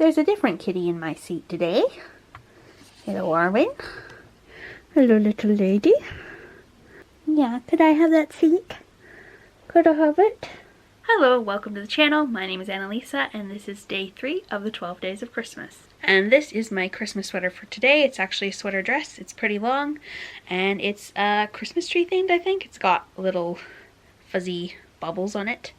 There's a different kitty in my seat today. Hello, Arwen. Hello, little lady. Yeah, could I have that seat? Could I have it? Hello, welcome to the channel. My name is Annalisa, and this is day 3 of the 12 days of Christmas. And this is my Christmas sweater for today. It's actually a sweater dress. It's pretty long, and it's Christmas tree themed, I think. It's got little fuzzy bubbles on it.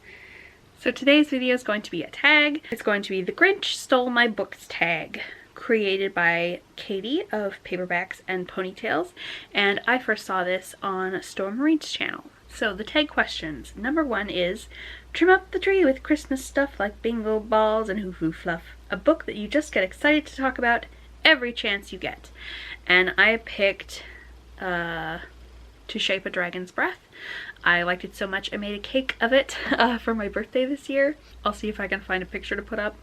So today's video is going to be a tag. It's going to be the Grinch Stole My Books tag, created by Katie of Paperbacks and Ponytails, and I first saw this on Storm Marine's channel. So the tag questions. Number 1 is, trim up the tree with Christmas stuff like bingo balls and hoo-hoo fluff. A book that you just get excited to talk about every chance you get. And I picked To Shape a Dragon's Breath. I liked it so much I made a cake of it for my birthday this year. I'll see if I can find a picture to put up.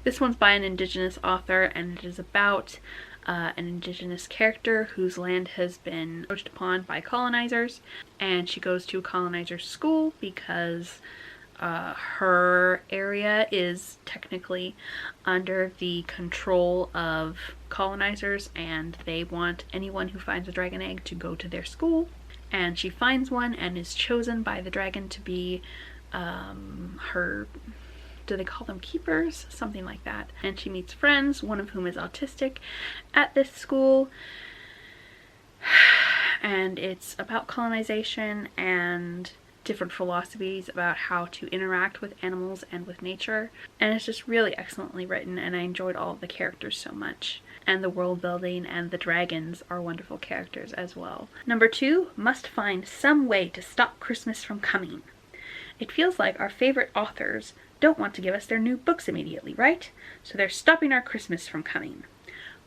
This one's by an indigenous author, and it is about an indigenous character whose land has been encroached upon by colonizers, and she goes to a colonizer's school because her area is technically under the control of colonizers, and they want anyone who finds a dragon egg to go to their school. And she finds one and is chosen by the dragon to be her, do they call them keepers? Something like that. And she meets friends, one of whom is autistic, at this school. And it's about colonization and different philosophies about how to interact with animals and with nature. And it's just really excellently written, and I enjoyed all of the characters so much. And the world building and the dragons are wonderful characters as well. Number 2, must find some way to stop Christmas from coming. It feels like our favorite authors don't want to give us their new books immediately, right? So they're stopping our Christmas from coming.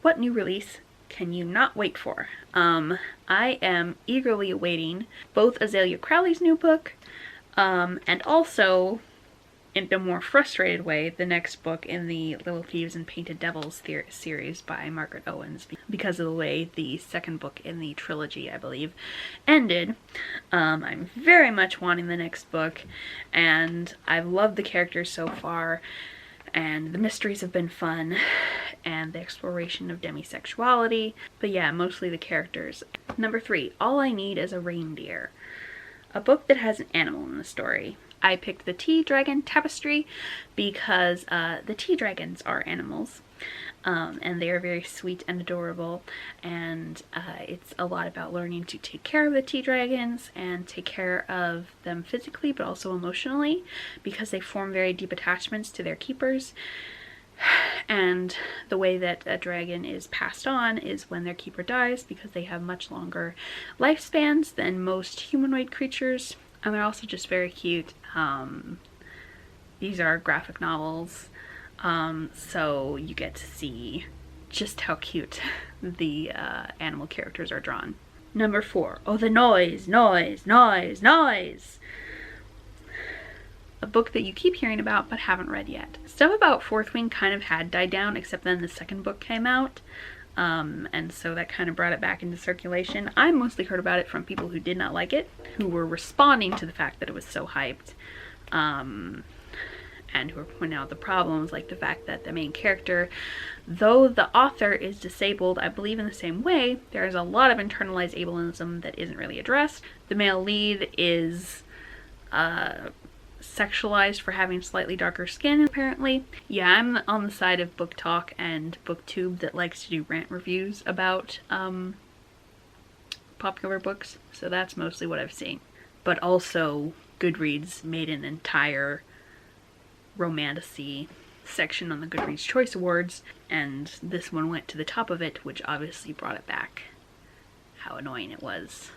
What new release can you not wait for? I am eagerly awaiting both Azalea Crowley's new book, and also, in a more frustrated way, the next book in the Little Thieves and Painted Devils series by Margaret Owens, because of the way the second book in the trilogy, I believe, ended. I'm very much wanting the next book, and I've loved the characters so far, and the mysteries have been fun, and the exploration of demisexuality, but yeah, mostly the characters. Number 3, All I Need is a Reindeer. A book that has an animal in the story. I picked the Tea Dragon Tapestry because the tea dragons are animals, and they are very sweet and adorable, and it's a lot about learning to take care of the tea dragons and take care of them physically but also emotionally, because they form very deep attachments to their keepers. And the way that a dragon is passed on is when their keeper dies, because they have much longer lifespans than most humanoid creatures. And they're also just very cute. These are graphic novels, so you get to see just how cute the animal characters are drawn. Number 4, oh, the noise, noise, noise, noise! A book that you keep hearing about but haven't read yet. Stuff about Fourth Wing kind of had died down, except then the second book came out. And so that kind of brought it back into circulation. I mostly heard about it from people who did not like it, who were responding to the fact that it was so hyped, and who were pointing out the problems, like the fact that the main character, though the author is disabled, I believe in the same way, there is a lot of internalized ableism that isn't really addressed. The male lead is sexualized for having slightly darker skin, apparently. Yeah, I'm on the side of Book Talk and BookTube that likes to do rant reviews about popular books, so that's mostly what I've seen. But also, Goodreads made an entire romantasy section on the Goodreads Choice Awards, and this one went to the top of it, which obviously brought it back. How annoying it was.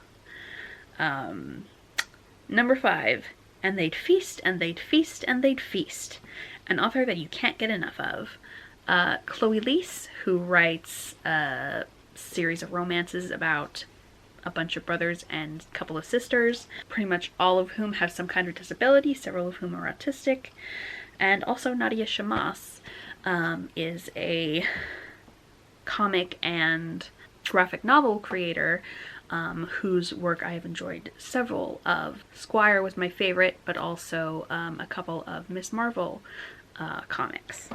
Number 5, And They'd Feast, and They'd Feast, and They'd Feast. An author that you can't get enough of. Chloe Leese, who writes a series of romances about a bunch of brothers and a couple of sisters, pretty much all of whom have some kind of disability, several of whom are autistic. And also Nadia Shamas is a comic and graphic novel creator whose work I have enjoyed several of. Squire was my favorite, but also a couple of Miss Marvel comics.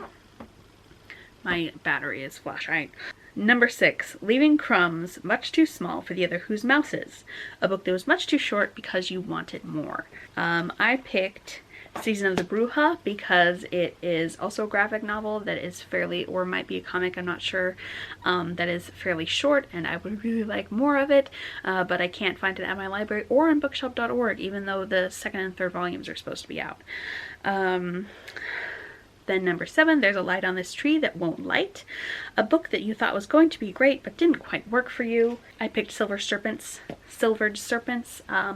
My battery is flashing. Number 6, Leaving Crumbs Much Too Small for the Other Whose Mouse Is. A book that was much too short because you wanted more. I picked Season of the Bruja because it is also a graphic novel that is fairly, or might be a comic, I'm not sure, that is fairly short, and I would really like more of it, but I can't find it at my library or on bookshop.org, even though the second and third volumes are supposed to be out. Then number 7, There's a Light on This Tree That Won't Light. A book that you thought was going to be great but didn't quite work for you. I picked Silvered Serpents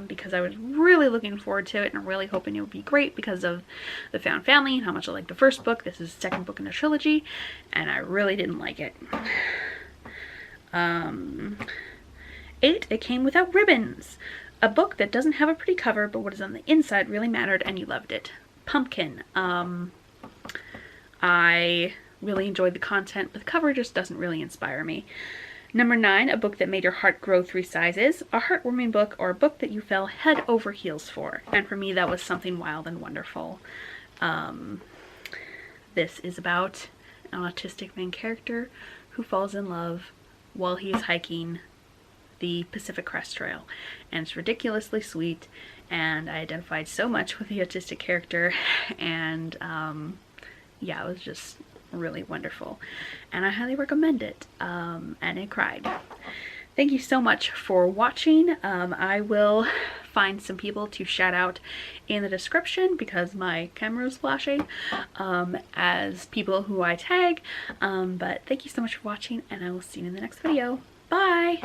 because I was really looking forward to it and really hoping it would be great because of the found family and how much I liked the first book. This is the second book in a trilogy, and I really didn't like it. 8, It Came Without Ribbons. A book that doesn't have a pretty cover, but what is on the inside really mattered and you loved it. Pumpkin. I really enjoyed the content, but the cover just doesn't really inspire me. Number 9, A Book That Made Your Heart Grow 3 Sizes. A heartwarming book or a book that you fell head over heels for. And for me, that was Something Wild and Wonderful. This is about an autistic main character who falls in love while he is hiking the Pacific Crest Trail. And it's ridiculously sweet, and I identified so much with the autistic character, and yeah, it was just really wonderful, and I highly recommend it. And I cried. Thank you so much for watching. I will find some people to shout out in the description because my camera is flashing, as people who I tag. But thank you so much for watching, and I will see you in the next video. Bye!